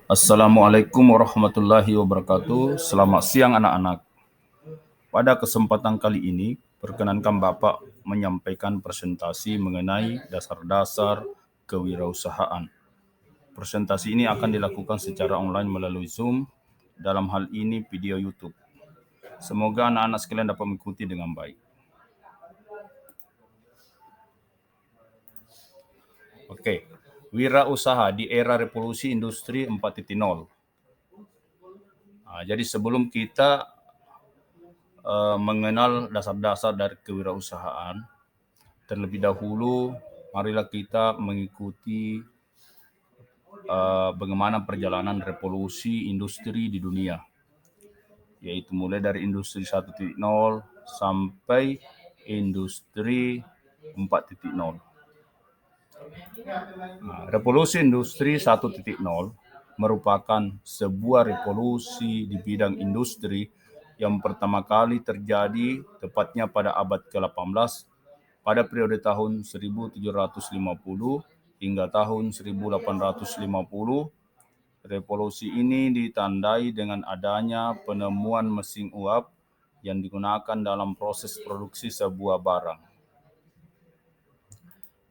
Assalamualaikum warahmatullahi wabarakatuh. Selamat siang anak-anak. Pada kesempatan kali ini, perkenankan Bapak menyampaikan presentasi mengenai dasar-dasar kewirausahaan. Presentasi ini akan dilakukan secara online melalui Zoom, dalam hal ini video YouTube. Semoga anak-anak sekalian dapat mengikuti dengan baik. Oke, wirausaha di era revolusi industri 4.0. Jadi sebelum kita mengenal dasar-dasar dari kewirausahaan, terlebih dahulu marilah kita mengikuti bagaimana perjalanan revolusi industri di dunia, yaitu mulai dari industri 1.0 sampai industri 4.0. Revolusi industri 1.0 merupakan sebuah revolusi di bidang industri yang pertama kali terjadi tepatnya pada abad ke-18 pada periode tahun 1750 hingga tahun 1850. Revolusi ini ditandai dengan adanya penemuan mesin uap yang digunakan dalam proses produksi sebuah barang.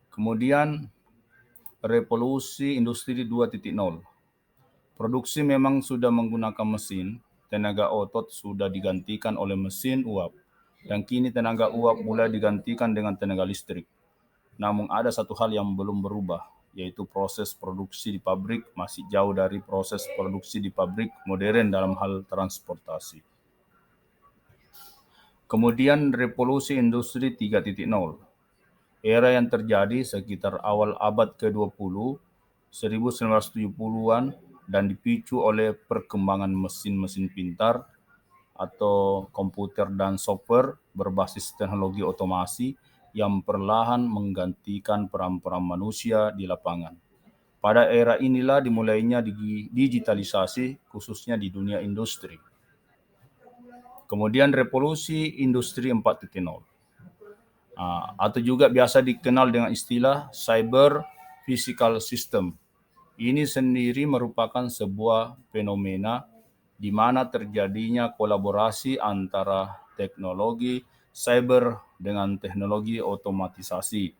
Kemudian revolusi industri 2.0. Produksi memang sudah menggunakan mesin, tenaga otot sudah digantikan oleh mesin uap, dan kini tenaga uap mulai digantikan dengan tenaga listrik. Namun ada satu hal yang belum berubah, yaitu proses produksi di pabrik masih jauh dari proses produksi di pabrik modern dalam hal transportasi. Kemudian revolusi industri 3.0. Era yang terjadi sekitar awal abad ke-20, 1970-an, dan dipicu oleh perkembangan mesin-mesin pintar atau komputer dan software berbasis teknologi otomasi yang perlahan menggantikan peran-peran manusia di lapangan. Pada era inilah dimulainya digitalisasi, khususnya di dunia industri. Kemudian revolusi industri 4.0. Atau juga biasa dikenal dengan istilah cyber physical system. Ini sendiri merupakan sebuah fenomena di mana terjadinya kolaborasi antara teknologi cyber dengan teknologi otomatisasi.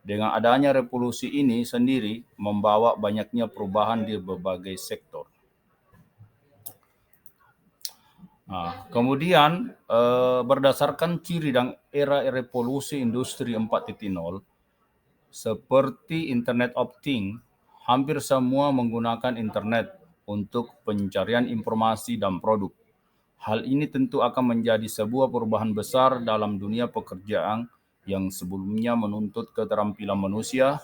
Dengan adanya revolusi ini sendiri membawa banyaknya perubahan di berbagai sektor. Kemudian berdasarkan ciri dan era revolusi industri 4.0, seperti Internet of Things, hampir semua menggunakan internet untuk pencarian informasi dan produk. Hal ini tentu akan menjadi sebuah perubahan besar dalam dunia pekerjaan yang sebelumnya menuntut keterampilan manusia.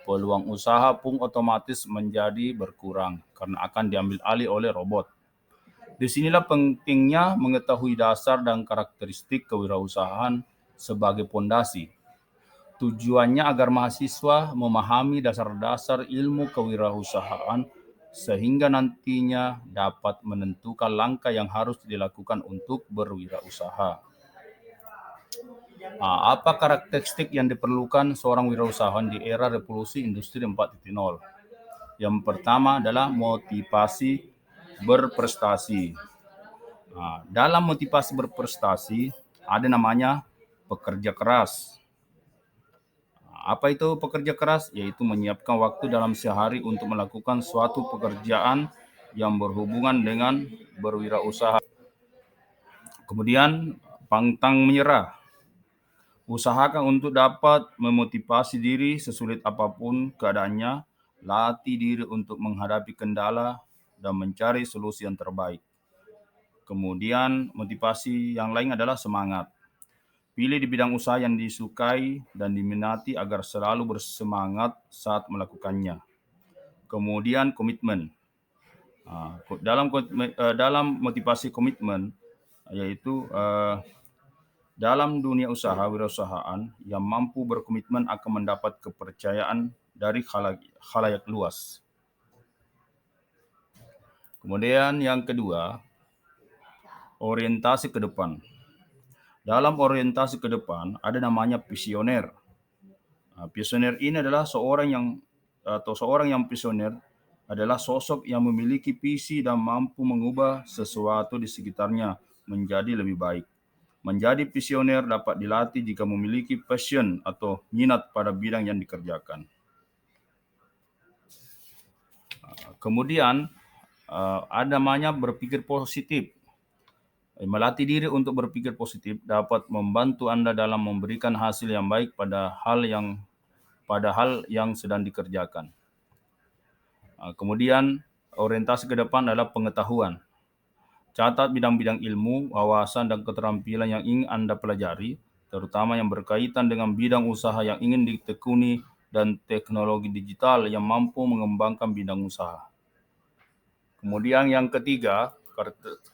Peluang usaha pun otomatis menjadi berkurang karena akan diambil alih oleh robot. Disinilah pentingnya mengetahui dasar dan karakteristik kewirausahaan sebagai pondasi. Tujuannya agar mahasiswa memahami dasar-dasar ilmu kewirausahaan sehingga nantinya dapat menentukan langkah yang harus dilakukan untuk berwirausaha. Apa karakteristik yang diperlukan seorang wirausahawan di era revolusi industri 4.0? Yang pertama adalah motivasi berprestasi. Dalam motivasi berprestasi ada namanya pekerja keras. Apa itu pekerja keras? Yaitu menyiapkan waktu dalam sehari untuk melakukan suatu pekerjaan yang berhubungan dengan berwirausaha. Kemudian pantang menyerah. Usahakan untuk dapat memotivasi diri sesulit apapun keadaannya, latih diri untuk menghadapi kendala dan mencari solusi yang terbaik. Kemudian motivasi yang lain adalah semangat. Pilih di bidang usaha yang disukai dan diminati agar selalu bersemangat saat melakukannya. Kemudian komitmen. Dalam motivasi komitmen, yaitu dalam dunia usaha wirausahaan yang mampu berkomitmen akan mendapat kepercayaan dari khalayak luas. Kemudian yang kedua, orientasi ke depan. Dalam orientasi ke depan ada namanya visioner. Visioner ini adalah seorang yang visioner adalah sosok yang memiliki visi dan mampu mengubah sesuatu di sekitarnya menjadi lebih baik. Menjadi visioner dapat dilatih jika memiliki passion atau minat pada bidang yang dikerjakan. Kemudian ada namanya berpikir positif. Melatih diri untuk berpikir positif dapat membantu Anda dalam memberikan hasil yang baik pada hal yang sedang dikerjakan. Kemudian orientasi ke depan adalah pengetahuan. Catat bidang-bidang ilmu, wawasan, dan keterampilan yang ingin Anda pelajari, terutama yang berkaitan dengan bidang usaha yang ingin ditekuni dan teknologi digital yang mampu mengembangkan bidang usaha. Kemudian yang ketiga,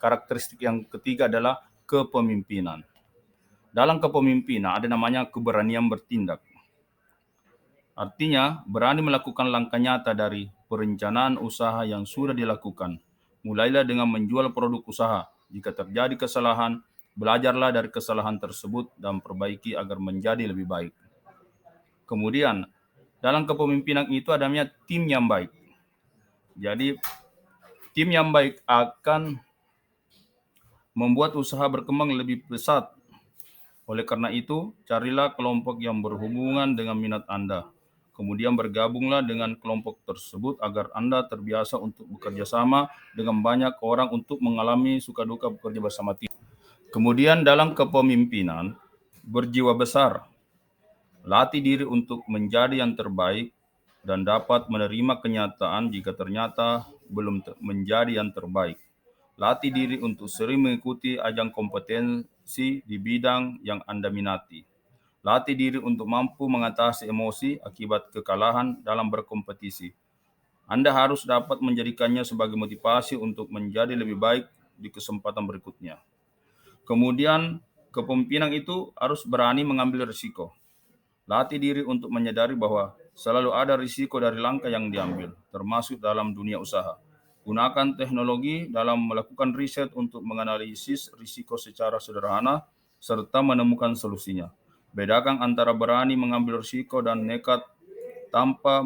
karakteristik yang ketiga adalah kepemimpinan. Dalam kepemimpinan ada namanya keberanian bertindak. Artinya, berani melakukan langkah nyata dari perencanaan usaha yang sudah dilakukan. Mulailah dengan menjual produk usaha. Jika terjadi kesalahan, belajarlah dari kesalahan tersebut dan perbaiki agar menjadi lebih baik. Kemudian, dalam kepemimpinan itu ada namanya tim yang baik. Jadi, tim yang baik akan membuat usaha berkembang lebih pesat. Oleh karena itu, carilah kelompok yang berhubungan dengan minat Anda. Kemudian bergabunglah dengan kelompok tersebut agar Anda terbiasa untuk bekerja sama dengan banyak orang untuk mengalami suka duka bekerja bersama tim. Kemudian dalam kepemimpinan, berjiwa besar. Latih diri untuk menjadi yang terbaik dan dapat menerima kenyataan jika ternyata belum menjadi yang terbaik. Latih diri untuk sering mengikuti ajang kompetensi di bidang yang Anda minati. Latih diri untuk mampu mengatasi emosi akibat kekalahan dalam berkompetisi. Anda harus dapat menjadikannya sebagai motivasi untuk menjadi lebih baik di kesempatan berikutnya. Kemudian, kepemimpinan itu harus berani mengambil risiko. Latih diri untuk menyadari bahwa selalu ada risiko dari langkah yang diambil, termasuk dalam dunia usaha. Gunakan teknologi dalam melakukan riset untuk menganalisis risiko secara sederhana serta menemukan solusinya. Bedakan antara berani mengambil risiko dan nekat tanpa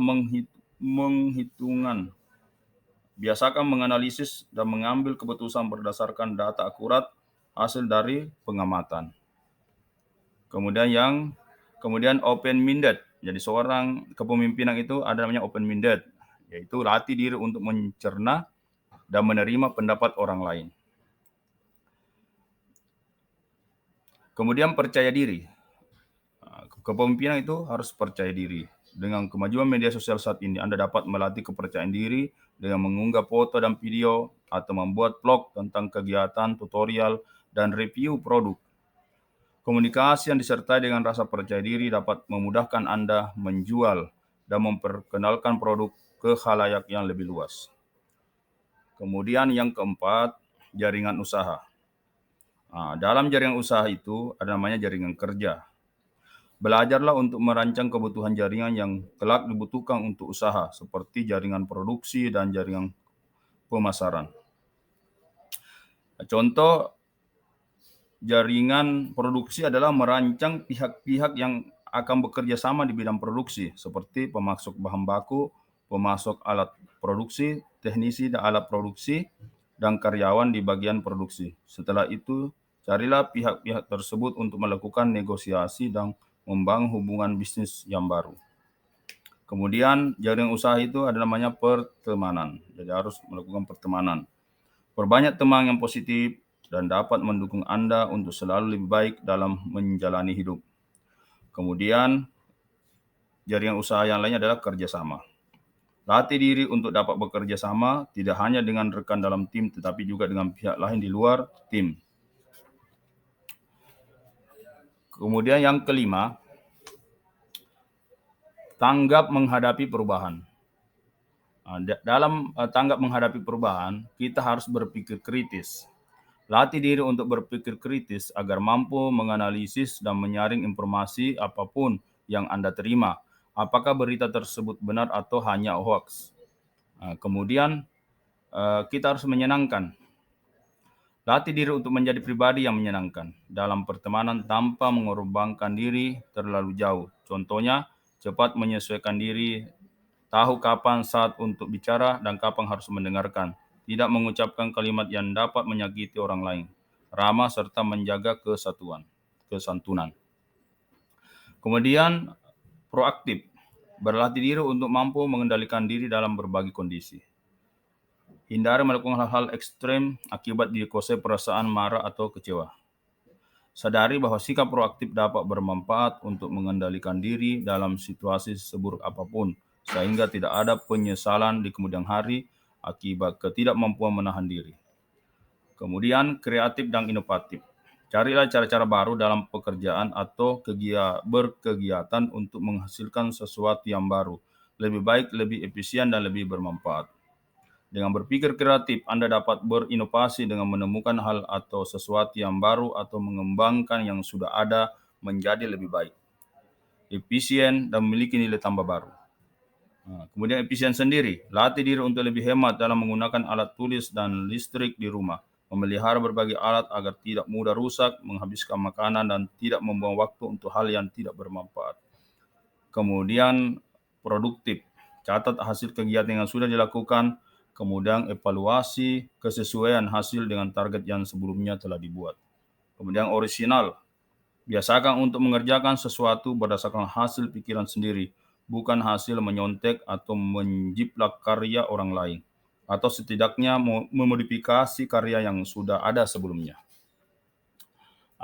menghitungan. Biasakan menganalisis dan mengambil keputusan berdasarkan data akurat hasil dari pengamatan. Kemudian open-minded. Jadi seorang kepemimpinan itu ada namanya open-minded, yaitu latih diri untuk mencerna dan menerima pendapat orang lain. Kemudian percaya diri. Kepemimpinan itu harus percaya diri. Dengan kemajuan media sosial saat ini, Anda dapat melatih kepercayaan diri dengan mengunggah foto dan video atau membuat vlog tentang kegiatan, tutorial, dan review produk. Komunikasi yang disertai dengan rasa percaya diri dapat memudahkan Anda menjual dan memperkenalkan produk ke khalayak yang lebih luas. Kemudian yang keempat, jaringan usaha. Dalam jaringan usaha itu ada namanya jaringan kerja. Belajarlah untuk merancang kebutuhan jaringan yang kelak dibutuhkan untuk usaha, seperti jaringan produksi dan jaringan pemasaran. Contoh jaringan produksi adalah merancang pihak-pihak yang akan bekerja sama di bidang produksi, seperti pemasok bahan baku, pemasok alat produksi, teknisi dan alat produksi, dan karyawan di bagian produksi. Setelah itu, carilah pihak-pihak tersebut untuk melakukan negosiasi dan membangun hubungan bisnis yang baru. Kemudian jaringan usaha itu ada namanya pertemanan. Jadi harus melakukan pertemanan. Perbanyak teman yang positif dan dapat mendukung Anda untuk selalu lebih baik dalam menjalani hidup. Kemudian jaringan usaha yang lainnya adalah kerjasama. Latih diri untuk dapat bekerja sama tidak hanya dengan rekan dalam tim, tetapi juga dengan pihak lain di luar tim. Kemudian yang kelima, tanggap menghadapi perubahan. Dalam tanggap menghadapi perubahan, kita harus berpikir kritis. Latih diri untuk berpikir kritis agar mampu menganalisis dan menyaring informasi apapun yang Anda terima. Apakah berita tersebut benar atau hanya hoax? Kemudian kita harus menyenangkan. Latih diri untuk menjadi pribadi yang menyenangkan dalam pertemanan tanpa mengorbankan diri terlalu jauh. Contohnya, cepat menyesuaikan diri tahu kapan saat untuk bicara dan kapan harus mendengarkan, tidak mengucapkan kalimat yang dapat menyakiti orang lain, ramah serta menjaga kesantunan. Kemudian proaktif, berlatih diri untuk mampu mengendalikan diri dalam berbagai kondisi. Hindari melakukan hal-hal ekstrem akibat dikuasai perasaan marah atau kecewa. Sadari bahwa sikap proaktif dapat bermanfaat untuk mengendalikan diri dalam situasi seburuk apapun, sehingga tidak ada penyesalan di kemudian hari akibat ketidakmampuan menahan diri. Kemudian kreatif dan inovatif. Carilah cara-cara baru dalam pekerjaan atau berkegiatan untuk menghasilkan sesuatu yang baru, lebih baik, lebih efisien, dan lebih bermanfaat. Dengan berpikir kreatif, Anda dapat berinovasi dengan menemukan hal atau sesuatu yang baru atau mengembangkan yang sudah ada menjadi lebih baik, efisien, dan memiliki nilai tambah baru. Kemudian efisien sendiri, latih diri untuk lebih hemat dalam menggunakan alat tulis dan listrik di rumah, memelihara berbagai alat agar tidak mudah rusak, menghabiskan makanan, dan tidak membuang waktu untuk hal yang tidak bermanfaat. Kemudian produktif, catat hasil kegiatan yang sudah dilakukan, kemudian evaluasi kesesuaian hasil dengan target yang sebelumnya telah dibuat. Kemudian orisinal, biasakan untuk mengerjakan sesuatu berdasarkan hasil pikiran sendiri, bukan hasil menyontek atau menjiplak karya orang lain, atau setidaknya memodifikasi karya yang sudah ada sebelumnya.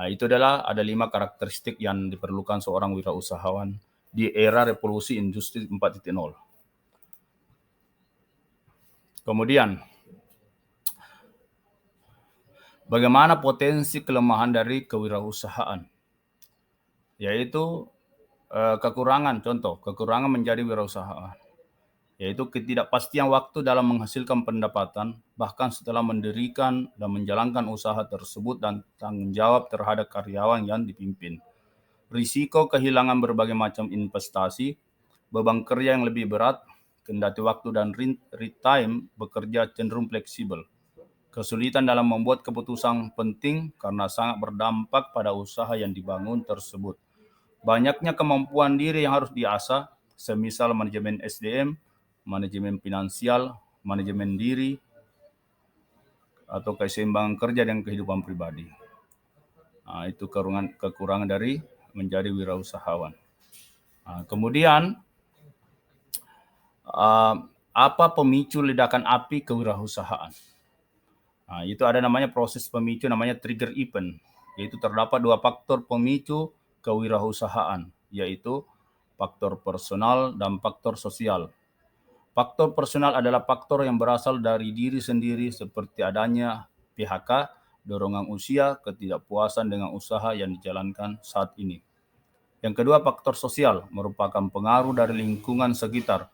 Itu adalah ada 5 karakteristik yang diperlukan seorang wirausahawan di era revolusi industri 4.0. Kemudian, bagaimana potensi kelemahan dari kewirausahaan? Yaitu kekurangan menjadi wirausahaan, yaitu ketidakpastian waktu dalam menghasilkan pendapatan, bahkan setelah mendirikan dan menjalankan usaha tersebut, dan tanggung jawab terhadap karyawan yang dipimpin. Risiko kehilangan berbagai macam investasi, beban kerja yang lebih berat, kendati waktu dan time bekerja cenderung fleksibel. Kesulitan dalam membuat keputusan penting karena sangat berdampak pada usaha yang dibangun tersebut. Banyaknya kemampuan diri yang harus diasah, semisal manajemen SDM, manajemen finansial, manajemen diri, atau keseimbangan kerja dan kehidupan pribadi. Itu kekurangan dari menjadi wirausahawan. Kemudian, apa pemicu ledakan api kewirausahaan? Itu ada namanya proses pemicu, namanya trigger event. Yaitu terdapat 2 faktor pemicu kewirausahaan, yaitu faktor personal dan faktor sosial. Faktor personal adalah faktor yang berasal dari diri sendiri seperti adanya PHK, dorongan usia, ketidakpuasan dengan usaha yang dijalankan saat ini. Yang kedua, faktor sosial merupakan pengaruh dari lingkungan sekitar.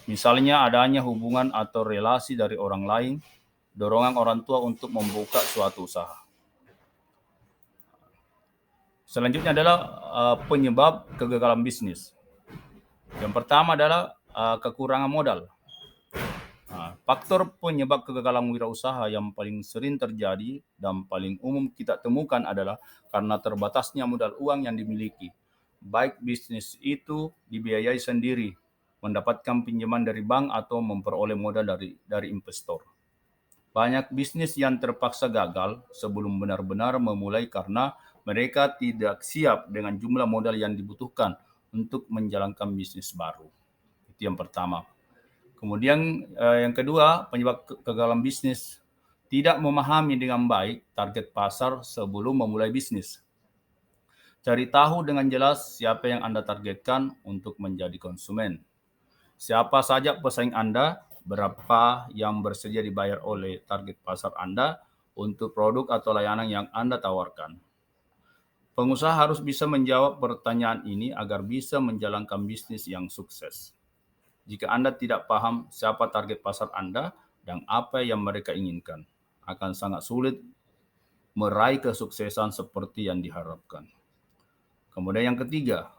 Misalnya adanya hubungan atau relasi dari orang lain, dorongan orang tua untuk membuka suatu usaha. Selanjutnya adalah penyebab kegagalan bisnis. Yang pertama adalah kekurangan modal. Faktor penyebab kegagalan wirausaha yang paling sering terjadi dan paling umum kita temukan adalah karena terbatasnya modal uang yang dimiliki. Baik bisnis itu dibiayai sendiri, mendapatkan pinjaman dari bank, atau memperoleh modal dari investor. Banyak bisnis yang terpaksa gagal sebelum benar-benar memulai karena mereka tidak siap dengan jumlah modal yang dibutuhkan untuk menjalankan bisnis baru. Itu yang pertama. Kemudian yang kedua, penyebab kegagalan bisnis, tidak memahami dengan baik target pasar sebelum memulai bisnis. Cari tahu dengan jelas siapa yang Anda targetkan untuk menjadi konsumen. Siapa saja pesaing Anda, berapa yang bersedia dibayar oleh target pasar Anda untuk produk atau layanan yang Anda tawarkan. Pengusaha harus bisa menjawab pertanyaan ini agar bisa menjalankan bisnis yang sukses. Jika Anda tidak paham siapa target pasar Anda dan apa yang mereka inginkan, akan sangat sulit meraih kesuksesan seperti yang diharapkan. Kemudian yang ketiga,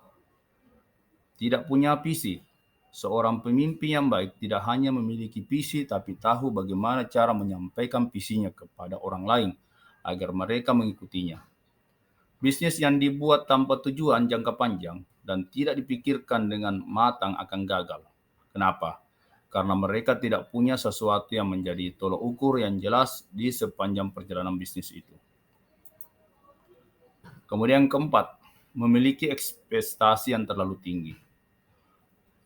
tidak punya visi. Seorang pemimpin yang baik tidak hanya memiliki visi, tapi tahu bagaimana cara menyampaikan visinya kepada orang lain agar mereka mengikutinya. Bisnis yang dibuat tanpa tujuan jangka panjang dan tidak dipikirkan dengan matang akan gagal. Kenapa? Karena mereka tidak punya sesuatu yang menjadi tolok ukur yang jelas di sepanjang perjalanan bisnis itu. Kemudian keempat, memiliki ekspektasi yang terlalu tinggi.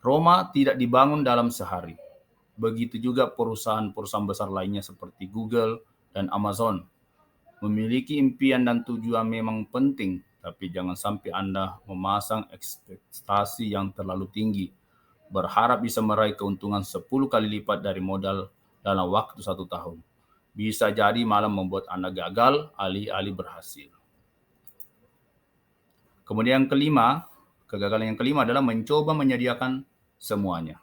Roma tidak dibangun dalam sehari. Begitu juga perusahaan-perusahaan besar lainnya seperti Google dan Amazon. Memiliki impian dan tujuan memang penting, tapi jangan sampai Anda memasang ekspektasi yang terlalu tinggi, berharap bisa meraih keuntungan 10 kali lipat dari modal dalam waktu 1 tahun. Bisa jadi malah membuat Anda gagal alih-alih berhasil. Kemudian kegagalan yang kelima adalah mencoba menyediakan semuanya.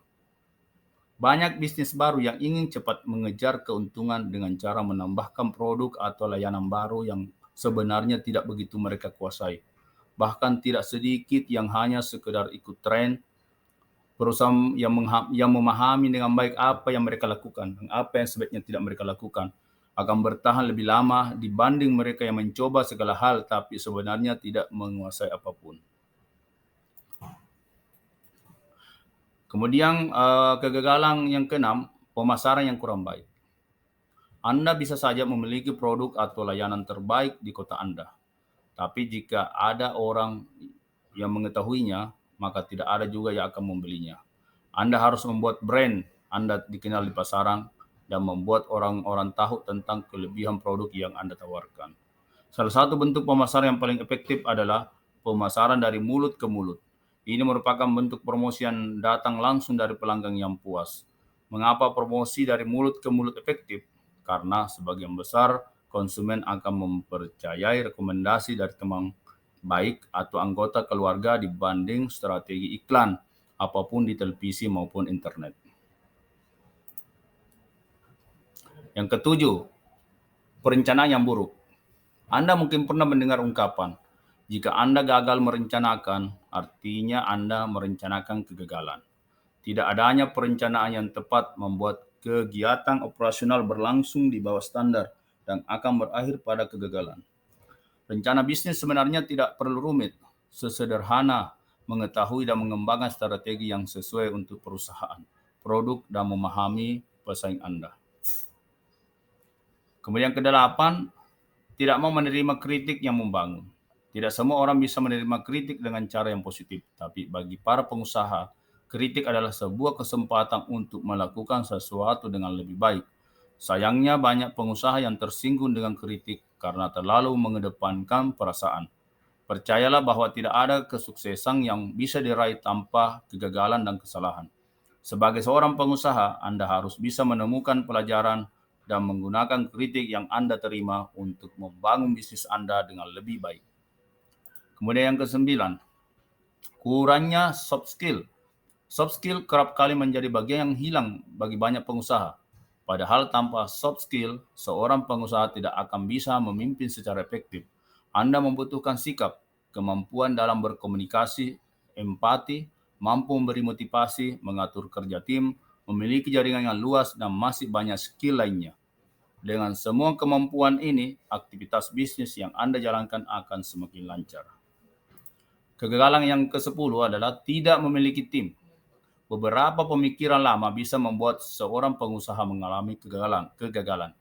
Banyak bisnis baru yang ingin cepat mengejar keuntungan dengan cara menambahkan produk atau layanan baru yang sebenarnya tidak begitu mereka kuasai. Bahkan tidak sedikit yang hanya sekedar ikut tren. Perusahaan yang memahami dengan baik apa yang mereka lakukan dan apa yang sebaiknya tidak mereka lakukan akan bertahan lebih lama dibanding mereka yang mencoba segala hal tapi sebenarnya tidak menguasai apapun. Kemudian kegagalan yang keenam, pemasaran yang kurang baik. Anda bisa saja memiliki produk atau layanan terbaik di kota Anda, tapi jika ada orang yang mengetahuinya, maka tidak ada juga yang akan membelinya. Anda harus membuat brand Anda dikenal di pasaran dan membuat orang-orang tahu tentang kelebihan produk yang Anda tawarkan. Salah satu bentuk pemasaran yang paling efektif adalah pemasaran dari mulut ke mulut. Ini merupakan bentuk promosi yang datang langsung dari pelanggan yang puas. Mengapa promosi dari mulut ke mulut efektif? Karena sebagian besar konsumen akan mempercayai rekomendasi dari teman baik atau anggota keluarga dibanding strategi iklan apapun di televisi maupun internet. Yang ketujuh, perencanaan yang buruk. Anda mungkin pernah mendengar ungkapan, jika Anda gagal merencanakan, artinya Anda merencanakan kegagalan. Tidak adanya perencanaan yang tepat membuat kegiatan operasional berlangsung di bawah standar dan akan berakhir pada kegagalan. Rencana bisnis sebenarnya tidak perlu rumit, sesederhana mengetahui dan mengembangkan strategi yang sesuai untuk perusahaan, produk, dan memahami pesaing Anda. Kemudian kedelapan, tidak mau menerima kritik yang membangun. Tidak semua orang bisa menerima kritik dengan cara yang positif, tapi bagi para pengusaha, kritik adalah sebuah kesempatan untuk melakukan sesuatu dengan lebih baik. Sayangnya banyak pengusaha yang tersinggung dengan kritik karena terlalu mengedepankan perasaan. Percayalah bahwa tidak ada kesuksesan yang bisa diraih tanpa kegagalan dan kesalahan. Sebagai seorang pengusaha, Anda harus bisa menemukan pelajaran dan menggunakan kritik yang Anda terima untuk membangun bisnis Anda dengan lebih baik. Kemudian yang kesembilan, kurangnya soft skill. Soft skill kerap kali menjadi bagian yang hilang bagi banyak pengusaha. Padahal tanpa soft skill, seorang pengusaha tidak akan bisa memimpin secara efektif. Anda membutuhkan sikap, kemampuan dalam berkomunikasi, empati, mampu memberi motivasi, mengatur kerja tim, memiliki jaringan yang luas, dan masih banyak skill lainnya. Dengan semua kemampuan ini, aktivitas bisnis yang Anda jalankan akan semakin lancar. Kegagalan yang ke-10 adalah tidak memiliki tim. Beberapa pemikiran lama bisa membuat seorang pengusaha mengalami kegagalan.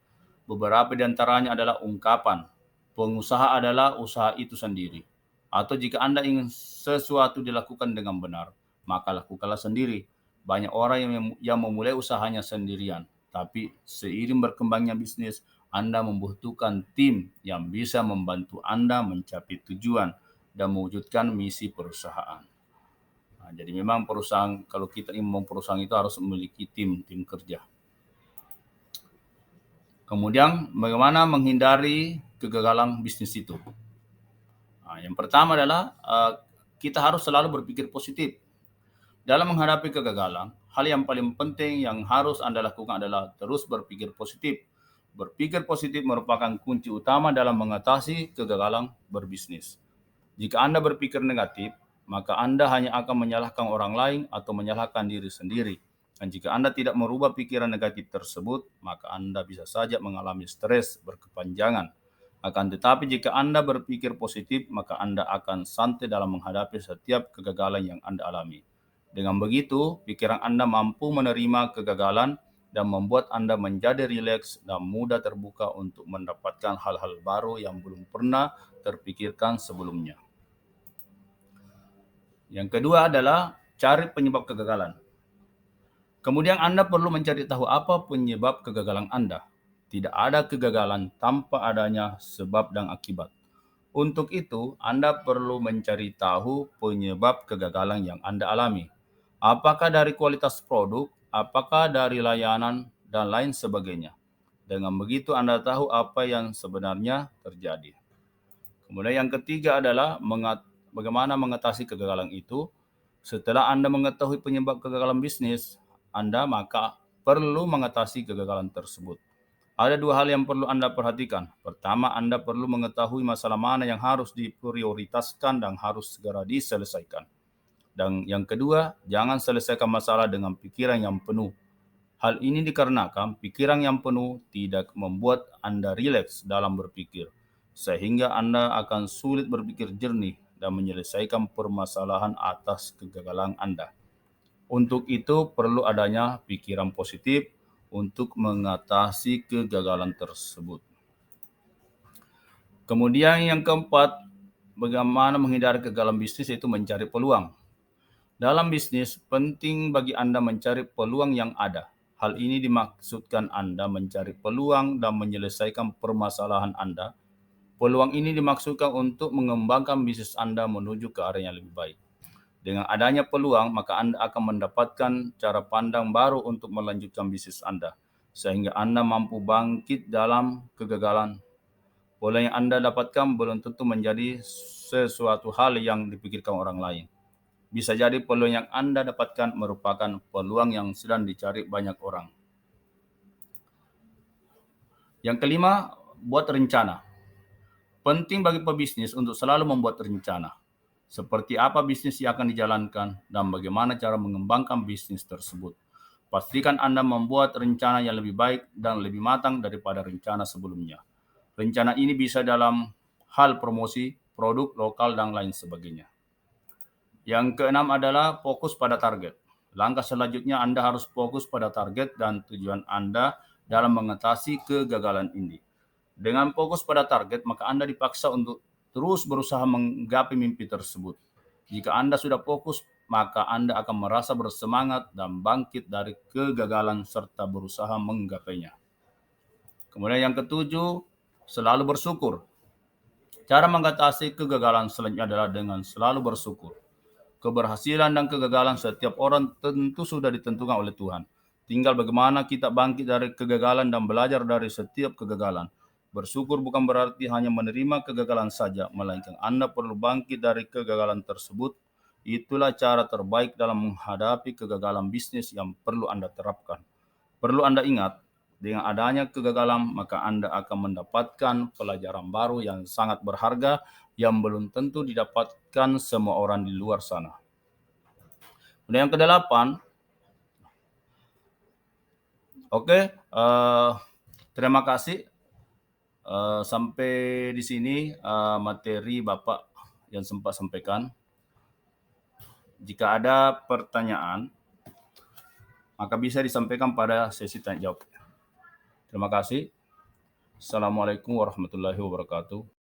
Beberapa di antaranya adalah ungkapan, pengusaha adalah usaha itu sendiri. Atau jika Anda ingin sesuatu dilakukan dengan benar, maka lakukanlah sendiri. Banyak orang yang memulai usahanya sendirian, tapi seiring berkembangnya bisnis, Anda membutuhkan tim yang bisa membantu Anda mencapai tujuan dan mewujudkan misi perusahaan. Nah, jadi memang perusahaan, kalau kita ingin membangun perusahaan itu harus memiliki tim kerja. Kemudian bagaimana menghindari kegagalan bisnis itu? Nah, yang pertama adalah kita harus selalu berpikir positif. Dalam menghadapi kegagalan, hal yang paling penting yang harus Anda lakukan adalah terus berpikir positif. Berpikir positif merupakan kunci utama dalam mengatasi kegagalan berbisnis. Jika Anda berpikir negatif, maka Anda hanya akan menyalahkan orang lain atau menyalahkan diri sendiri. Dan jika Anda tidak merubah pikiran negatif tersebut, maka Anda bisa saja mengalami stres berkepanjangan. Akan tetapi jika Anda berpikir positif, maka Anda akan santai dalam menghadapi setiap kegagalan yang Anda alami. Dengan begitu, pikiran Anda mampu menerima kegagalan dan membuat Anda menjadi rileks dan mudah terbuka untuk mendapatkan hal-hal baru yang belum pernah terpikirkan sebelumnya. Yang kedua adalah cari penyebab kegagalan. Kemudian Anda perlu mencari tahu apa penyebab kegagalan Anda. Tidak ada kegagalan tanpa adanya sebab dan akibat. Untuk itu, Anda perlu mencari tahu penyebab kegagalan yang Anda alami. Apakah dari kualitas produk, apakah dari layanan, dan lain sebagainya. Dengan begitu Anda tahu apa yang sebenarnya terjadi. Kemudian yang ketiga adalah bagaimana mengatasi kegagalan itu. Setelah Anda mengetahui penyebab kegagalan bisnis Anda, maka perlu mengatasi kegagalan tersebut. Ada dua hal yang perlu Anda perhatikan. Pertama, Anda perlu mengetahui masalah mana yang harus diprioritaskan dan harus segera diselesaikan. Dan yang kedua, jangan selesaikan masalah dengan pikiran yang penuh. Hal ini dikarenakan pikiran yang penuh tidak membuat Anda rileks dalam berpikir, sehingga Anda akan sulit berpikir jernih dan menyelesaikan permasalahan atas kegagalan Anda. Untuk itu perlu adanya pikiran positif untuk mengatasi kegagalan tersebut. Kemudian yang keempat, bagaimana menghindari kegagalan bisnis yaitu mencari peluang. Dalam bisnis, penting bagi Anda mencari peluang yang ada. Hal ini dimaksudkan Anda mencari peluang dan menyelesaikan permasalahan Anda. Peluang ini dimaksudkan untuk mengembangkan bisnis Anda menuju ke arah yang lebih baik. Dengan adanya peluang, maka Anda akan mendapatkan cara pandang baru untuk melanjutkan bisnis Anda, sehingga Anda mampu bangkit dalam kegagalan. Peluang yang Anda dapatkan belum tentu menjadi sesuatu hal yang dipikirkan orang lain. Bisa jadi peluang yang Anda dapatkan merupakan peluang yang sedang dicari banyak orang. Yang kelima, buat rencana. Penting bagi pebisnis untuk selalu membuat rencana. Seperti apa bisnis yang akan dijalankan dan bagaimana cara mengembangkan bisnis tersebut. Pastikan Anda membuat rencana yang lebih baik dan lebih matang daripada rencana sebelumnya. Rencana ini bisa dalam hal promosi, produk lokal, dan lain sebagainya. Yang keenam adalah fokus pada target. Langkah selanjutnya Anda harus fokus pada target dan tujuan Anda dalam mengatasi kegagalan ini. Dengan fokus pada target, maka Anda dipaksa untuk terus berusaha menggapai mimpi tersebut. Jika Anda sudah fokus, maka Anda akan merasa bersemangat dan bangkit dari kegagalan serta berusaha menggapainya. Kemudian yang ketujuh, selalu bersyukur. Cara mengatasi kegagalan selanjutnya adalah dengan selalu bersyukur. Keberhasilan dan kegagalan setiap orang tentu sudah ditentukan oleh Tuhan. Tinggal bagaimana kita bangkit dari kegagalan dan belajar dari setiap kegagalan. Bersyukur bukan berarti hanya menerima kegagalan saja, melainkan Anda perlu bangkit dari kegagalan tersebut. Itulah cara terbaik dalam menghadapi kegagalan bisnis yang perlu Anda terapkan. Perlu Anda ingat, dengan adanya kegagalan, maka Anda akan mendapatkan pelajaran baru yang sangat berharga yang belum tentu didapatkan semua orang di luar sana. Dan yang kedelapan, terima kasih. Sampai di sini materi Bapak yang sempat sampaikan. Jika ada pertanyaan, maka bisa disampaikan pada sesi tanya jawab. Terima kasih. Assalamualaikum warahmatullahi wabarakatuh.